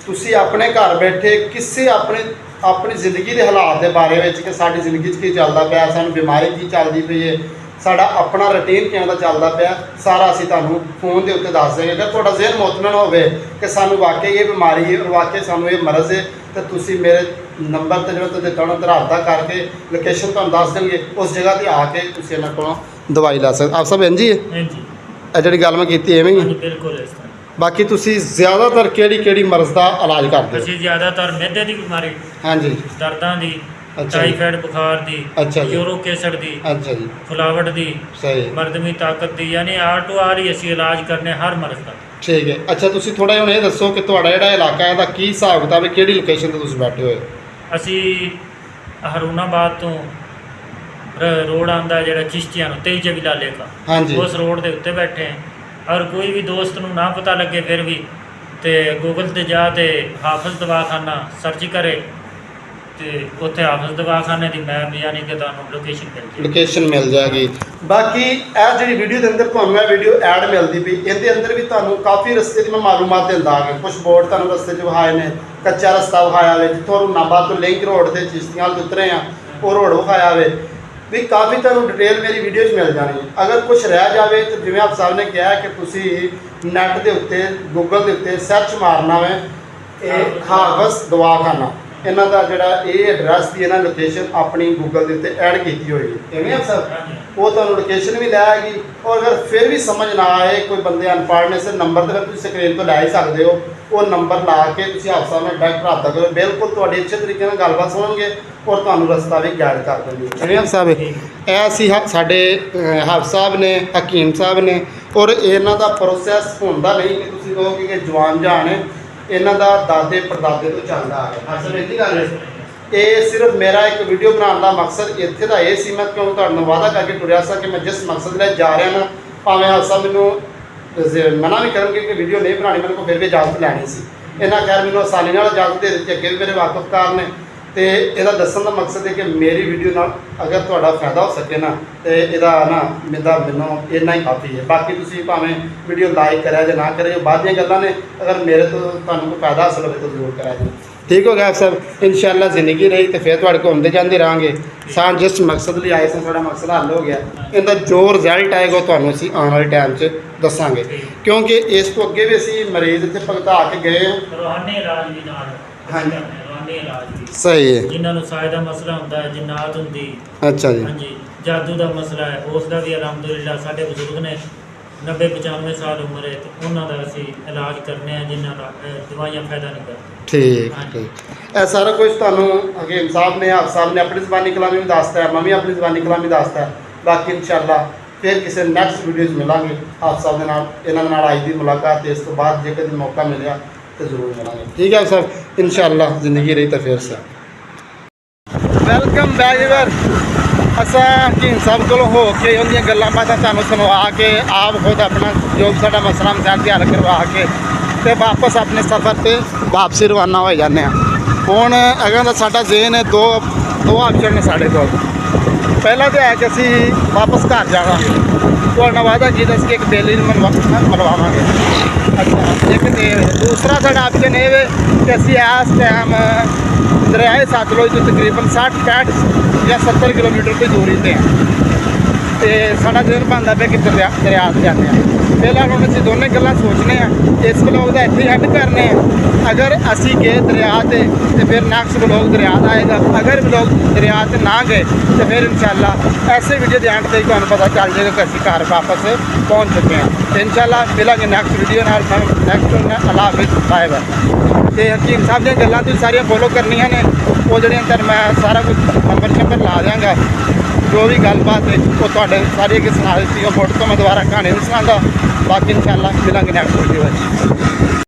ਤੁਸੀਂ ਆਪਣੇ ਘਰ ਬੈਠੇ ਕਿਸੇ ਆਪਣੀ ਜ਼ਿੰਦਗੀ ਦੇ ਹਾਲਾਤ ਦੇ ਬਾਰੇ ਵਿੱਚ ਕਿ ਸਾਡੀ ਜ਼ਿੰਦਗੀ 'ਚ ਕੀ ਚੱਲਦਾ ਪਿਆ, ਸਾਨੂੰ ਬਿਮਾਰੀ ਕੀ ਚੱਲਦੀ ਪਈ ਹੈ, ਸਾਡਾ ਆਪਣਾ ਰੂਟੀਨ ਕਿਵੇਂ ਦਾ ਚੱਲਦਾ ਪਿਆ, ਸਾਰਾ ਅਸੀਂ ਤੁਹਾਨੂੰ ਫੋਨ ਦੇ ਉੱਤੇ ਦੱਸ ਦੇਵਾਂਗੇ। ਅਗਰ ਤੁਹਾਡਾ ਜ਼ਿਹਨ ਮੁਤਮਿਨ ਹੋਵੇ ਕਿ ਸਾਨੂੰ ਵਾਕਈ ਇਹ ਬਿਮਾਰੀ ਹੈ ਔਰ ਵਾਕਈ ਸਾਨੂੰ ਇਹ ਮਰਜ਼ ਹੈ, ਤਾਂ ਤੁਸੀਂ ਮੇਰੇ ਨੰਬਰ 'ਤੇ ਜਿਹੜਾ ਤੁਸੀਂ ਤੁਹਾਨੂੰ ਰਾਬਤਾ ਕਰਕੇ ਲੋਕੇਸ਼ਨ ਤੁਹਾਨੂੰ ਦੱਸ ਦੇਣਗੇ, ਉਸ ਜਗ੍ਹਾ 'ਤੇ ਆ ਕੇ ਤੁਸੀਂ ਇਹਨਾਂ ਕੋਲੋਂ ਦਵਾਈ ਲੈ ਸਕਦੇ। ਆਪ ਸਭ ਇੰਝ ਹੀ ਹੈ? ਹਾਂਜੀ, ਇਹ ਜਿਹੜੀ ਗੱਲ ਮੈਂ ਕੀਤੀ ਐਵੇਂ ਹੀ ਹੈ? ਬਿਲਕੁਲ ਇਸ ਤਰ੍ਹਾਂ। ਬਾਕੀ ਤੁਸੀਂ ਜ਼ਿਆਦਾਤਰ ਕਿਹੜੀ ਮਰਜ਼ ਦਾ ਇਲਾਜ ਕਰਦੇ ਹੋ? ਅਸੀਂ ਜ਼ਿਆਦਾਤਰ ਮਿਹਦੇ ਦੀ ਬਿਮਾਰੀ, ਹਾਂਜੀ ਦਰਦਾਂ ਦੀ, ਅੱਛਾ ਜੀ। ਟਾਈਫਾਇਡ ਬੁਖਾਰ ਦੀ, ਅੱਛਾ ਜੀ। ਯੂਰਿਕ ਐਸਿਡ ਦੀ, ਅੱਛਾ ਜੀ, ਫੁਲਾਵਟ ਦੀ, ਸਹੀ, ਮਰਦਮੀ ਤਾਕਤ ਦੀ, ਯਾਨੀ ਆਰ ਟੂ ਆਰ ਹੀ ਅਸੀਂ ਇਲਾਜ ਕਰਨੇ ਹਰ ਮਰਜ਼ ਦਾ। ਠੀਕ ਹੈ। ਅੱਛਾ ਤੁਸੀਂ ਥੋੜਾ ਜਿਹਾ ਹੁਣ ਇਹ ਦੱਸੋ ਕਿ ਤੁਹਾਡਾ ਜਿਹੜਾ ਇਲਾਕਾ ਹੈ ਦਾ ਕੀ ਹਿਸਾਬ ਕਿਤਾਬ ਹੈ, ਕਿਹੜੀ ਲੋਕੇਸ਼ਨ ਤੇ ਤੁਸੀਂ ਬੈਠੇ ਹੋਏ? ਅਸੀਂ ਹਰੂਨਾਬਾਦ ਤੋਂ ਰੋਡ ਆਉਂਦਾ ਜਿਹੜਾ ਚਿਸ਼ਤੀਆਂ ਨੂੰ 23 ਜਬੀਲਾ ਲੇਖਾ, ਹਾਂਜੀ ਉਸ ਰੋਡ ਦੇ ਉੱਤੇ ਬੈਠੇ ਹਾਂ। ਔਰ ਕੋਈ ਵੀ ਦੋਸਤ ਨੂੰ ਨਾ ਪਤਾ ਲੱਗੇ ਫਿਰ ਵੀ ਤੇ ਗੂਗਲ ਤੇ ਜਾ ਤੇ ਹਾਫਿਜ਼ ਦਵਾਖਾਨਾ ਸਰਚ ਕਰੇ ਤੇ ਉੱਥੇ ਹਾਫਿਜ਼ ਦਵਾਖਾਨੇ ਦੀ ਮੈਪ ਯਾਨੀ ਕਿ ਤੁਹਾਨੂੰ ਲੋਕੇਸ਼ਨ ਮਿਲ ਜਾਏਗੀ। ਲੋਕੇਸ਼ਨ ਮਿਲ ਜਾਏਗੀ। ਬਾਕੀ ਇਹ ਜਿਹੜੀ ਵੀਡੀਓ ਦੇ ਅੰਦਰ ਤੁਹਾਨੂੰ ਇਹ ਵੀਡੀਓ ਐਡ ਮਿਲਦੀ ਵੀ ਇਹਦੇ ਅੰਦਰ ਵੀ ਤੁਹਾਨੂੰ ਕਾਫੀ ਰਸਤੇ ਦੀ ਮੈਂ ਮਾਲੂਮਾਤ ਦਿੰਦਾ ਆ ਕਿ ਕੁਝ ਬੋਰਡ ਤੁਹਾਨੂੰ ਰਸਤੇ 'ਚ ਵਿਖਾਏ ਨੇ, ਕੱਚਾ ਰਸਤਾ ਵਿਖਾਇਆ ਹੋਵੇ, ਜਿੱਥੋਂ ਹਰੂਨਾਬਾਦ ਤੋਂ ਲਿੰਕ ਰੋਡ ਤੇ ਚਿਸ਼ਤੀਆਂ ਤੋਂ ਉਤਰੇ ਆ ਉਹ ਰੋਡ ਵਿਖਾਇਆ ਹੋਵੇ ਵੀ ਕਾਫੀ ਤੁਹਾਨੂੰ ਡਿਟੇਲ ਮੇਰੀ ਵੀਡੀਓ 'ਚ ਮਿਲ ਜਾਣੀ ਹੈ। ਅਗਰ ਕੁਝ ਰਹਿ ਜਾਵੇ ਤਾਂ ਜਿਵੇਂ ਆਪ ਸਾਹਿਬ ਨੇ ਕਿਹਾ ਕਿ ਤੁਸੀਂ ਨੈੱਟ ਦੇ ਉੱਤੇ ਗੂਗਲ ਦੇ ਉੱਤੇ ਸਰਚ ਮਾਰਨਾ ਵੇ ਇਹ ਹਾਫਿਜ਼ ਦਵਾਖਾਨਾ, ਇਹਨਾਂ ਦਾ ਜਿਹੜਾ ਇਹ ਐਡਰੈਸ ਦੀ ਇਹਨਾਂ ਲੋਕੇਸ਼ਨ ਆਪਣੀ ਗੂਗਲ ਦੇ ਉੱਤੇ ਐਡ ਕੀਤੀ ਹੋਈ ਹੈ। ਐਵੇਂ ਆਪ ਸਾਹਿਬ ਉਹ ਤੁਹਾਨੂੰ ਲੋਕੇਸ਼ਨ ਵੀ ਲੈ ਆਏਗੀ। ਔਰ ਅਗਰ ਫਿਰ ਵੀ ਸਮਝ ਨਾ ਆਏ, ਕੋਈ ਬੰਦੇ ਅਨਪੜ੍ਹ ਨੇ, ਸਿਰ ਨੰਬਰ ਤੇ ਤੁਸੀਂ ਸਕਰੀਨ ਤੋਂ ਲੈ ਹੀ ਸਕਦੇ ਹੋ, ਉਹ ਨੰਬਰ ਲਾ ਕੇ ਤੁਸੀਂ ਆਪ ਸਾਹਿਬ ਨਾਲ ਡਾਇਰੈਕਟ ਰਾਬਤਾ ਕਰੋ, ਬਿਲਕੁਲ ਤੁਹਾਡੀ ਅੱਛੇ ਤਰੀਕੇ ਨਾਲ ਗੱਲਬਾਤ ਸੁਣਨਗੇ ਔਰ ਤੁਹਾਨੂੰ ਰਸਤਾ ਵੀ ਗਾਈਡ ਕਰ ਦੇਣਗੇ। ਐਵੇਂ ਆਪ ਸਾਹਿਬ ਇਹ ਅਸੀਂ ਸਾਡੇ ਹਾਫਿਜ਼ ਸਾਹਿਬ ਨੇ, ਹਕੀਮ ਸਾਹਿਬ ਨੇ, ਔਰ ਇਹਨਾਂ ਦਾ ਪ੍ਰੋਸੈਸ ਹੁੰਦਾ ਨਹੀਂ ਕਿ ਤੁਸੀਂ ਕਹੋਗੇ ਕਿ ਜਵਾਨ ਜਾਨ ਹੈ, ਇਹਨਾਂ ਦਾ ਦਾਦੇ ਪੜਦਾਦੇ ਤੋਂ ਚੱਲਦਾ ਆ ਰਿਹਾ। ਅਸਲ ਇਹ ਗੱਲ ਹੈ, ਇਹ ਸਿਰਫ ਮੇਰਾ ਇੱਕ ਵੀਡੀਓ ਬਣਾਉਣ ਦਾ ਮਕਸਦ ਇੱਥੇ ਦਾ ਇਹ ਸੀ, ਮੈਂ ਕਿਉਂ ਤੁਹਾਨੂੰ ਵਾਅਦਾ ਕਰਕੇ ਟੁਰਿਆ ਸਾਂ ਕਿ ਮੈਂ ਜਿਸ ਮਕਸਦ ਲਈ ਜਾ ਰਿਹਾ ਨਾ, ਭਾਵੇਂ ਹਾਸਾ ਮੈਨੂੰ ਮਨਾ ਵੀ ਕਰਨਗੇ ਕਿ ਵੀਡੀਓ ਨਹੀਂ ਬਣਾਉਣੀ, ਮੇਰੇ ਕੋਲ ਫਿਰ ਵੀ ਇਜਾਜ਼ਤ ਲੈਣੀ ਸੀ। ਇਹਨਾਂ ਖੈਰ ਮੈਨੂੰ ਆਸਾਨੀ ਨਾਲ ਇਜਾਜ਼ਤ ਦੇ ਦਿੱਤੀ, ਅੱਗੇ ਵੀ ਮੇਰੇ ਵਾਕਫਕਾਰ ਨੇ। ਤੇ ਇਹਦਾ ਦੱਸਣ ਦਾ ਮਕਸਦ ਹੈ ਕਿ ਮੇਰੀ ਵੀਡੀਓ ਨਾਲ ਅਗਰ ਤੁਹਾਡਾ ਫਾਇਦਾ ਹੋ ਸਕੇ ਨਾ ਤੇ ਇਹਦਾ ਨਾ ਮੈਨੂੰ ਇੰਨਾ ਹੀ ਕਾਫੀ ਹੈ। ਬਾਕੀ ਤੁਸੀਂ ਭਾਵੇਂ ਵੀਡੀਓ ਲਾਈਕ ਕਰਿਆ ਜਾਂ ਨਾ ਕਰਿਆ, ਬਾਅਦ ਦੀਆਂ ਗੱਲਾਂ ਨੇ, ਅਗਰ ਮੇਰੇ ਤੋਂ ਤੁਹਾਨੂੰ ਕੋਈ ਫਾਇਦਾ ਹਾਸਲ ਹੋਵੇ ਤਾਂ ਜ਼ਰੂਰ ਕਰਿਆ ਜੀ। ਠੀਕ ਹੋ ਗਿਆ ਸਰ, ਇਨਸ਼ਾਅੱਲਾ ਜ਼ਿੰਦਗੀ ਰਹੀ ਤੇ ਫਿਰ ਤੁਹਾਡੇ ਕੋਲ ਆਉਂਦੇ ਜਾਂਦੇ ਰਹਾਂਗੇ। ਸਾਂ ਜਿਸ ਮਕਸਦ ਲਈ ਆਏ ਸਾਂ ਸਾਡਾ ਮਕਸਦ ਹੱਲ ਹੋ ਗਿਆ। ਇਹਦਾ ਜੋ ਰਿਜ਼ਲਟ ਆਏਗਾ ਉਹ ਤੁਹਾਨੂੰ ਅਸੀਂ ਆਉਣ ਵਾਲੇ ਟਾਈਮ 'ਚ ਦੱਸਾਂਗੇ, ਕਿਉਂਕਿ ਇਸ ਤੋਂ ਅੱਗੇ ਵੀ ਅਸੀਂ ਮਰੀਜ਼ ਇੱਥੇ ਭੁਗਤਾ ਕੇ ਗਏ ਹਾਂ। ਰੂਹਾਨੀ ਇਲਾਜ ਵੀ ਨਾਲ ਹਾਂਜੀ। ਰੂਹਾਨੀ ਇਲਾਜ ਵੀ, ਸਹੀ ਹੈ। ਜਿਨ੍ਹਾਂ ਨੂੰ ਸਾਏ ਦਾ ਮਸਲਾ ਹੁੰਦਾ ਹੈ, ਜਿੰਨਾਤ ਹੁੰਦੀ, ਅੱਛਾ ਜੀ। ਹਾਂਜੀ, ਜਾਦੂ ਦਾ ਮਸਲਾ ਹੈ, ਉਸ ਦਾ ਵੀ ਅਲਹਮਦੁਲਿਲਾ ਸਾਡੇ ਬਜ਼ੁਰਗ ਨੇ 90-95 ਸਾਲ ਉਮਰ ਹੈ ਤੇ ਉਹਨਾਂ ਦਾ ਅਸੀਂ ਇਲਾਜ ਕਰਨੇ ਆ, ਜਿਨ੍ਹਾਂ ਦਾ ਦਵਾਈਆਂ ਫਾਇਦਾ ਨਹੀਂ ਕਰਦੀਆਂ। ਠੀਕ ਠੀਕ। ਇਹ ਸਾਰਾ ਕੁਝ ਤੁਹਾਨੂੰ ਹਕੀਮ ਸਾਹਿਬ ਨੇ, ਹਾਫਿਜ਼ ਸਾਹਿਬ ਨੇ ਆਪਣੀ ਜ਼ਬਾਨੀ ਕਲਾਮੀ ਵੀ ਦੱਸਤਾ ਹੈ, ਮੈਂ ਵੀ ਆਪਣੀ ਜ਼ਬਾਨੀ ਕਲਾਮੀ ਦੱਸਤਾ ਹੈ। ਬਾਕੀ ਇਨਸ਼ਾਅੱਲਾ ਫਿਰ ਕਿਸੇ ਨੈਕਸਟ ਵੀਡੀਓ 'ਚ ਮਿਲਾਂਗੇ ਹਾਫਿਜ਼ ਸਾਹਿਬ ਦੇ ਨਾਲ। ਇਹਨਾਂ ਦੇ ਨਾਲ ਅੱਜ ਦੀ ਮੁਲਾਕਾਤ, ਇਸ ਤੋਂ ਬਾਅਦ ਜੇ ਕਦੇ ਮੌਕਾ ਮਿਲਿਆ ਤਾਂ ਜ਼ਰੂਰ ਮਿਲਾਂਗੇ। ਠੀਕ ਹੈ ਸਰ, ਇਨਸ਼ਾਅੱਲਾ ਜ਼ਿੰਦਗੀ ਰਹੀ ਤਾਂ ਫਿਰ ਸਰ। ਵੈਲਕਮ ਬੈਕ ਵੀਰ। ਅਸਾਂ ਹਕੀਮ ਸਾਹਿਬ ਕੋਲੋਂ ਹੋ ਕੇ ਉਹਦੀਆਂ ਗੱਲਾਂ ਬਾਤਾਂ ਤੁਹਾਨੂੰ ਸੁਣਵਾ ਕੇ ਆਪ ਖੁਦ ਆਪਣਾ ਜੋ ਵੀ ਸਾਡਾ ਮਸਲਾ ਮਸਾਇਲ ਦਾ ਹੱਲ ਕਰਵਾ ਕੇ ਤੇ ਵਾਪਸ ਆਪਣੇ ਸਫ਼ਰ 'ਤੇ ਵਾਪਸੀ ਰਵਾਨਾ ਹੋ ਜਾਂਦੇ ਹਾਂ। ਹੁਣ ਅਗਾਂ ਦਾ ਸਾਡਾ ਜ਼ੇਨ ਹੈ ਦੋ ਆਪਸ਼ਨ ਨੇ ਸਾਡੇ ਕੋਲ। ਪਹਿਲਾ ਤਾਂ ਹੈ ਕਿ ਅਸੀਂ ਵਾਪਸ ਘਰ ਜਾਵਾਂਗੇ, ਤੁਹਾਡਾ ਵਾਅਦਾ ਕੀਤਾ ਸੀ ਕਿ ਇੱਕ ਬੇਲੀ ਨੂੰ ਮਲਵਾਵਾਂਗੇ। ਅੱਛਾ, ਇੱਕ ਤੇ ਦੂਸਰਾ ਸਾਡਾ ਆਪਸ਼ਨ ਇਹ ਵੇ ਕਿ ਅਸੀਂ ਇਸ ਟਾਈਮ ਦਰਿਆਏ ਸਤਲੁਜ ਤੋਂ ਤਕਰੀਬਨ 60-65 ਜਾਂ 70 ਕਿਲੋਮੀਟਰ ਦੀ ਦੂਰੀ 'ਤੇ ਹਾਂ ਤੇ ਸਾਡਾ ਦਿਨ ਬਣਦਾ ਪਿਆ ਕਿ ਦਰਿਆ 'ਤੇ ਜਾਂਦੇ ਹਾਂ। ਪਹਿਲਾਂ ਹੁਣ ਅਸੀਂ ਦੋਨੇ ਗੱਲਾਂ ਸੋਚਨੇ ਆ, ਇਸ ਵਲੋਗ ਦਾ ਇੱਥੇ ਹੈਡ ਕਰਨੇ ਆ। ਅਗਰ ਅਸੀਂ ਗਏ ਦਰਿਆ 'ਤੇ ਫਿਰ ਨੈਕਸਟ ਵਲੋਗ ਦਰਿਆ ਦਾ ਆਏਗਾ। ਅਗਰ ਵਲੋਗ ਦਰਿਆ 'ਤੇ ਨਾ ਗਏ ਤਾਂ ਫਿਰ ਇਨਸ਼ਾਅੱਲਾ ਐਸੇ ਵੀਡੀਓ ਦੇ ਐਂਡ 'ਤੇ ਤੁਹਾਨੂੰ ਪਤਾ ਚੱਲ ਜਾਏਗਾ ਕਿ ਅਸੀਂ ਘਰ ਵਾਪਸ ਪਹੁੰਚ ਚੁੱਕੇ ਹਾਂ। ਤੇ ਇਨਸ਼ਾਅੱਲਾ ਮਿਲਾਂਗੇ ਨੈਕਸਟ ਵੀਡੀਓ ਨਾਲ। ਨੈਕਸਟ ਅੱਲਾਹ ਹਾਫਿਜ਼, ਬਾਏ ਬਾਏ। ਤੇ ਹਕੀਮ ਸਾਹਿਬ ਦੀਆਂ ਗੱਲਾਂ ਤੁਸੀਂ ਸਾਰੀਆਂ ਫੋਲੋ ਕਰਨੀਆਂ ਨੇ, ਉਹ ਜਿਹੜੀਆਂ ਤੁਹਾਨੂੰ ਮੈਂ ਸਾਰਾ ਕੁਝ ਨੰਬਰ ਲਾ ਦਿਆਂਗਾ। ਜੋ ਵੀ ਗੱਲਬਾਤ ਹੈ ਉਹ ਤੁਹਾਡੇ ਸਾਰੀ ਅੱਗੇ ਸੁਣਾ ਦਿੱਤੀ। ਉਹ ਫੋਟੋ ਤੋਂ ਮੈਂ ਦੁਬਾਰਾ ਕਹਾਣੀ ਨਹੀਂ ਸੁਣਾਉਂਦਾ। ਬਾਕੀ ਇਨਸ਼ਾਅੱਲਾ ਮਿਲਾਂਗੇ ਨੈਕਸਟ ਵੀਡੀਓ ਵਿੱਚ।